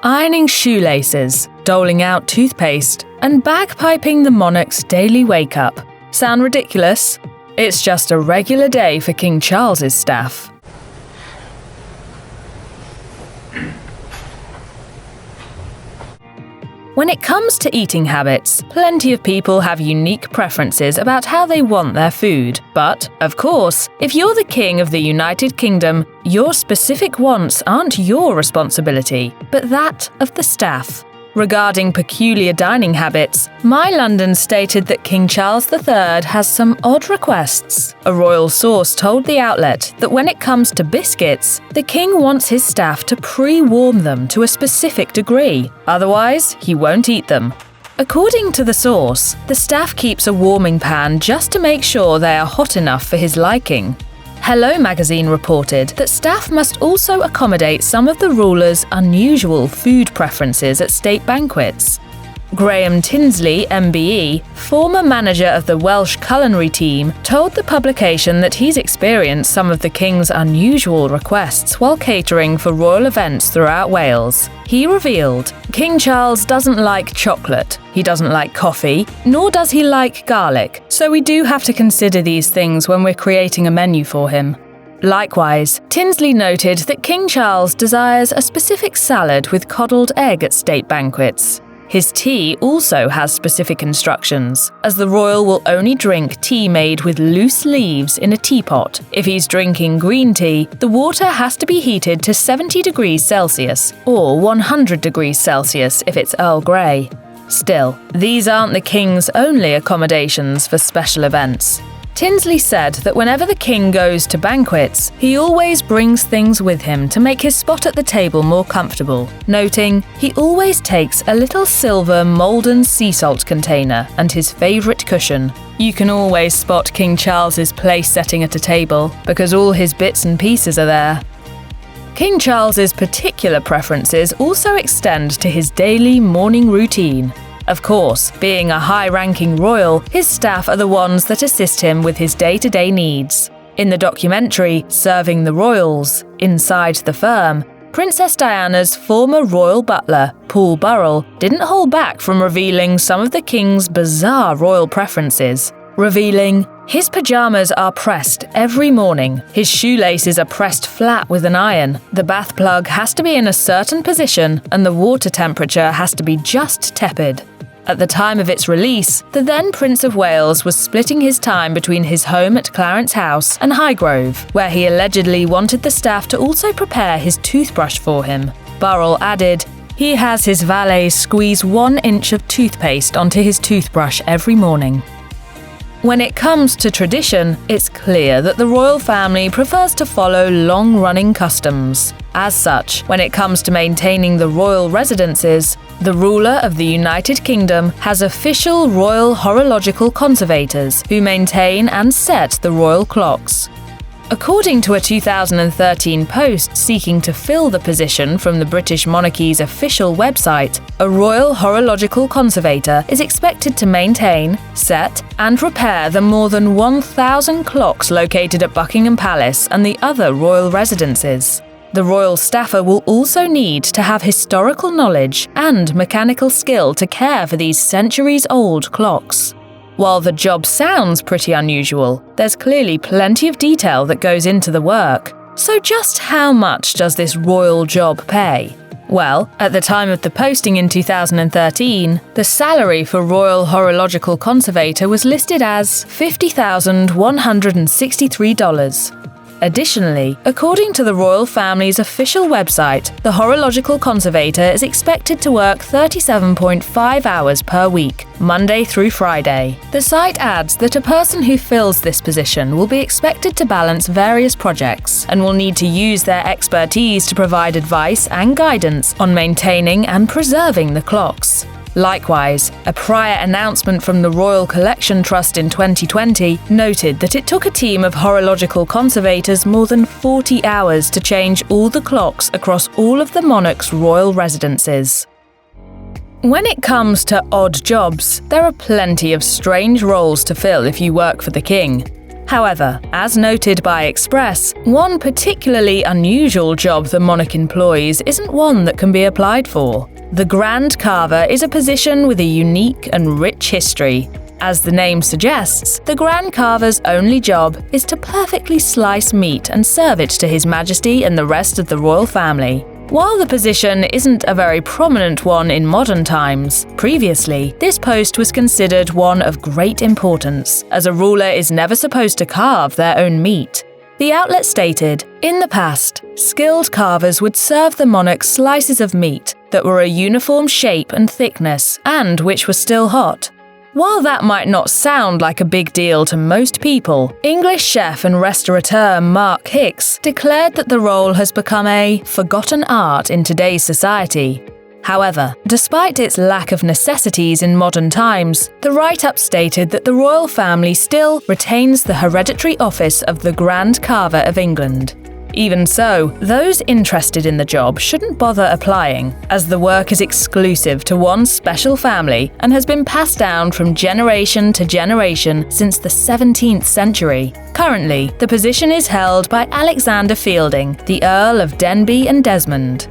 ironing shoelaces, doling out toothpaste, and bagpiping the monarch's daily wake-up. Sound ridiculous? It's just a regular day for King Charles's staff. When it comes to eating habits, plenty of people have unique preferences about how they want their food. But, of course, if you're the king of the United Kingdom, your specific wants aren't your responsibility, but that of the staff. Regarding peculiar dining habits, My London stated that King Charles III has some odd requests. A royal source told the outlet that when it comes to biscuits, the king wants his staff to pre-warm them to a specific degree, otherwise he won't eat them. According to the source, the staff keeps a warming pan just to make sure they are hot enough for his liking. Hello magazine reported that staff must also accommodate some of the ruler's unusual food preferences at state banquets. Graham Tinsley, MBE, former manager of the Welsh culinary team, told the publication that he's experienced some of the king's unusual requests while catering for royal events throughout Wales. He revealed, King Charles doesn't like chocolate, he doesn't like coffee, nor does he like garlic, so we do have to consider these things when we're creating a menu for him. Likewise, Tinsley noted that King Charles desires a specific salad with coddled egg at state banquets. His tea also has specific instructions, as the royal will only drink tea made with loose leaves in a teapot. If he's drinking green tea, the water has to be heated to 70 degrees Celsius, or 100 degrees Celsius if it's Earl Grey. Still, these aren't the king's only accommodations for special events. Tinsley said that whenever the king goes to banquets, he always brings things with him to make his spot at the table more comfortable, noting he always takes a little silver Malden sea salt container and his favourite cushion. You can always spot King Charles's place setting at a table, because all his bits and pieces are there. King Charles's particular preferences also extend to his daily morning routine. Of course, being a high-ranking royal, his staff are the ones that assist him with his day-to-day needs. In the documentary Serving the Royals, Inside the Firm, Princess Diana's former royal butler, Paul Burrell, didn't hold back from revealing some of the king's bizarre royal preferences, revealing, his pajamas are pressed every morning, his shoelaces are pressed flat with an iron, the bath plug has to be in a certain position, and the water temperature has to be just tepid. At the time of its release, the then Prince of Wales was splitting his time between his home at Clarence House and Highgrove, where he allegedly wanted the staff to also prepare his toothbrush for him. Burrell added, he has his valet squeeze 1 inch of toothpaste onto his toothbrush every morning. When it comes to tradition, it's clear that the royal family prefers to follow long-running customs. As such, when it comes to maintaining the royal residences, the ruler of the United Kingdom has official royal horological conservators who maintain and set the royal clocks. According to a 2013 post seeking to fill the position from the British monarchy's official website, a royal horological conservator is expected to maintain, set, and repair the more than 1,000 clocks located at Buckingham Palace and the other royal residences. The royal staffer will also need to have historical knowledge and mechanical skill to care for these centuries-old clocks. While the job sounds pretty unusual, there's clearly plenty of detail that goes into the work. So just how much does this royal job pay? Well, at the time of the posting in 2013, the salary for Royal Horological Conservator was listed as $50,163. Additionally, according to the royal family's official website, the horological conservator is expected to work 37.5 hours per week, Monday through Friday. The site adds that a person who fills this position will be expected to balance various projects and will need to use their expertise to provide advice and guidance on maintaining and preserving the clocks. Likewise, a prior announcement from the Royal Collection Trust in 2020 noted that it took a team of horological conservators more than 40 hours to change all the clocks across all of the monarch's royal residences. When it comes to odd jobs, there are plenty of strange roles to fill if you work for the king. However, as noted by Express, one particularly unusual job the monarch employs isn't one that can be applied for. The Grand Carver is a position with a unique and rich history. As the name suggests, the Grand Carver's only job is to perfectly slice meat and serve it to His Majesty and the rest of the royal family. While the position isn't a very prominent one in modern times, previously, this post was considered one of great importance, as a ruler is never supposed to carve their own meat. The outlet stated, "In the past, skilled carvers would serve the monarch slices of meat that were a uniform shape and thickness, and which were still hot." While that might not sound like a big deal to most people, English chef and restaurateur Mark Hicks declared that the role has become a forgotten art in today's society. However, despite its lack of necessities in modern times, the write-up stated that the royal family still retains the hereditary office of the Grand Carver of England. Even so, those interested in the job shouldn't bother applying, as the work is exclusive to one special family and has been passed down from generation to generation since the 17th century. Currently, the position is held by Alexander Fielding, the Earl of Denbigh and Desmond.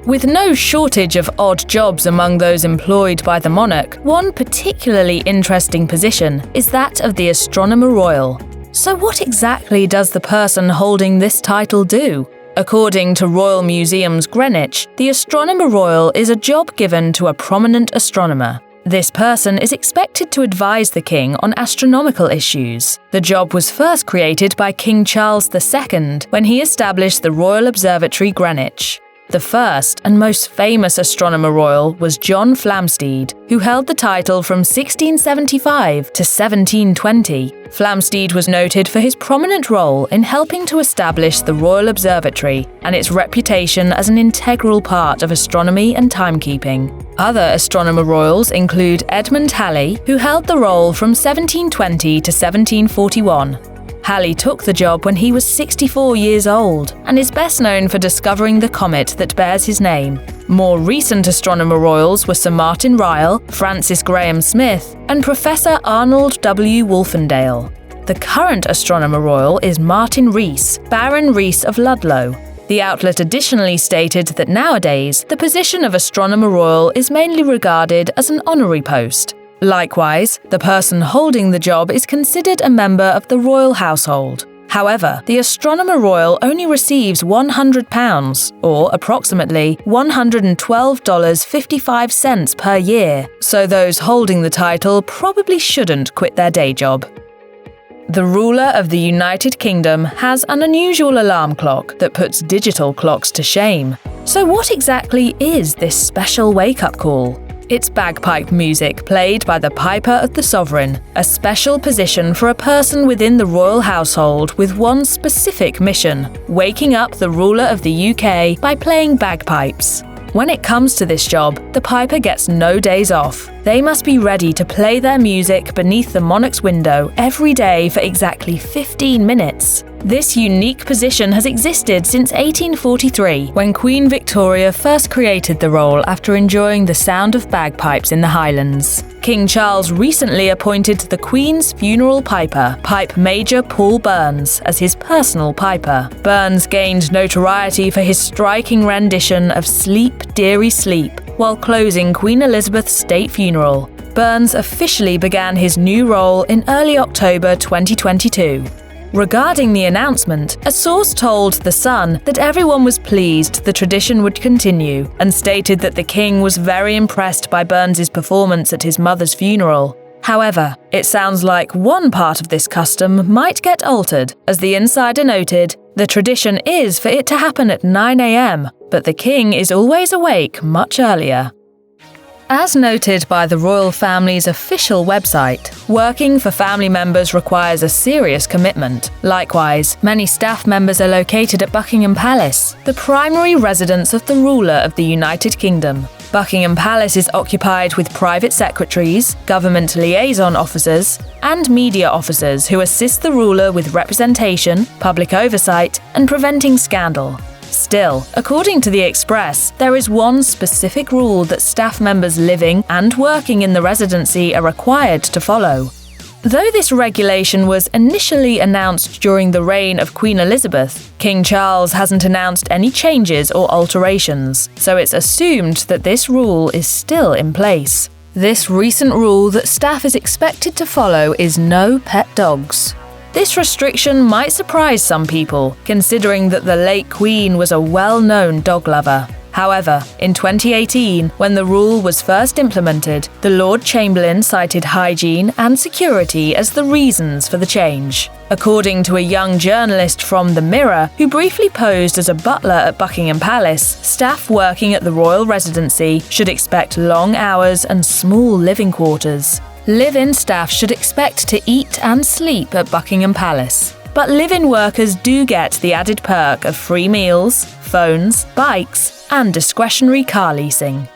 With no shortage of odd jobs among those employed by the monarch, one particularly interesting position is that of the Astronomer Royal. So what exactly does the person holding this title do? According to Royal Museums Greenwich, the Astronomer Royal is a job given to a prominent astronomer. This person is expected to advise the king on astronomical issues. The job was first created by King Charles II when he established the Royal Observatory Greenwich. The first and most famous Astronomer Royal was John Flamsteed, who held the title from 1675 to 1720. Flamsteed was noted for his prominent role in helping to establish the Royal Observatory and its reputation as an integral part of astronomy and timekeeping. Other Astronomer Royals include Edmund Halley, who held the role from 1720 to 1741. Halley took the job when he was 64 years old and is best known for discovering the comet that bears his name. More recent Astronomer Royals were Sir Martin Ryle, Francis Graham Smith, and Professor Arnold W. Wolfendale. The current Astronomer Royal is Martin Rees, Baron Rees of Ludlow. The outlet additionally stated that nowadays, the position of Astronomer Royal is mainly regarded as an honorary post. Likewise, the person holding the job is considered a member of the royal household. However, the Astronomer Royal only receives £100, or approximately $112.55 per year, so those holding the title probably shouldn't quit their day job. The ruler of the United Kingdom has an unusual alarm clock that puts digital clocks to shame. So what exactly is this special wake-up call? It's bagpipe music played by the Piper of the Sovereign, a special position for a person within the royal household with one specific mission: waking up the ruler of the UK by playing bagpipes. When it comes to this job, the piper gets no days off. They must be ready to play their music beneath the monarch's window every day for exactly 15 minutes. This unique position has existed since 1843, when Queen Victoria first created the role after enjoying the sound of bagpipes in the Highlands. King Charles recently appointed the Queen's funeral piper, Pipe Major Paul Burns, as his personal piper. Burns gained notoriety for his striking rendition of Sleep, Dearie Sleep, while closing Queen Elizabeth's state funeral. Burns officially began his new role in early October 2022. Regarding the announcement, a source told The Sun that everyone was pleased the tradition would continue and stated that the king was very impressed by Burns's performance at his mother's funeral. However, it sounds like one part of this custom might get altered, as the insider noted, the tradition is for it to happen at 9 a.m, but the king is always awake much earlier. As noted by the royal family's official website, working for family members requires a serious commitment. Likewise, many staff members are located at Buckingham Palace, the primary residence of the ruler of the United Kingdom. Buckingham Palace is occupied with private secretaries, government liaison officers, and media officers who assist the ruler with representation, public oversight, and preventing scandal. Still, according to the Express, there is one specific rule that staff members living and working in the residency are required to follow. Though this regulation was initially announced during the reign of Queen Elizabeth, King Charles hasn't announced any changes or alterations, so it's assumed that this rule is still in place. This recent rule that staff is expected to follow is no pet dogs. This restriction might surprise some people, considering that the late Queen was a well-known dog lover. However, in 2018, when the rule was first implemented, the Lord Chamberlain cited hygiene and security as the reasons for the change. According to a young journalist from The Mirror, who briefly posed as a butler at Buckingham Palace, staff working at the royal residency should expect long hours and small living quarters. Live-in staff should expect to eat and sleep at Buckingham Palace. But live-in workers do get the added perk of free meals, phones, bikes, and discretionary car leasing.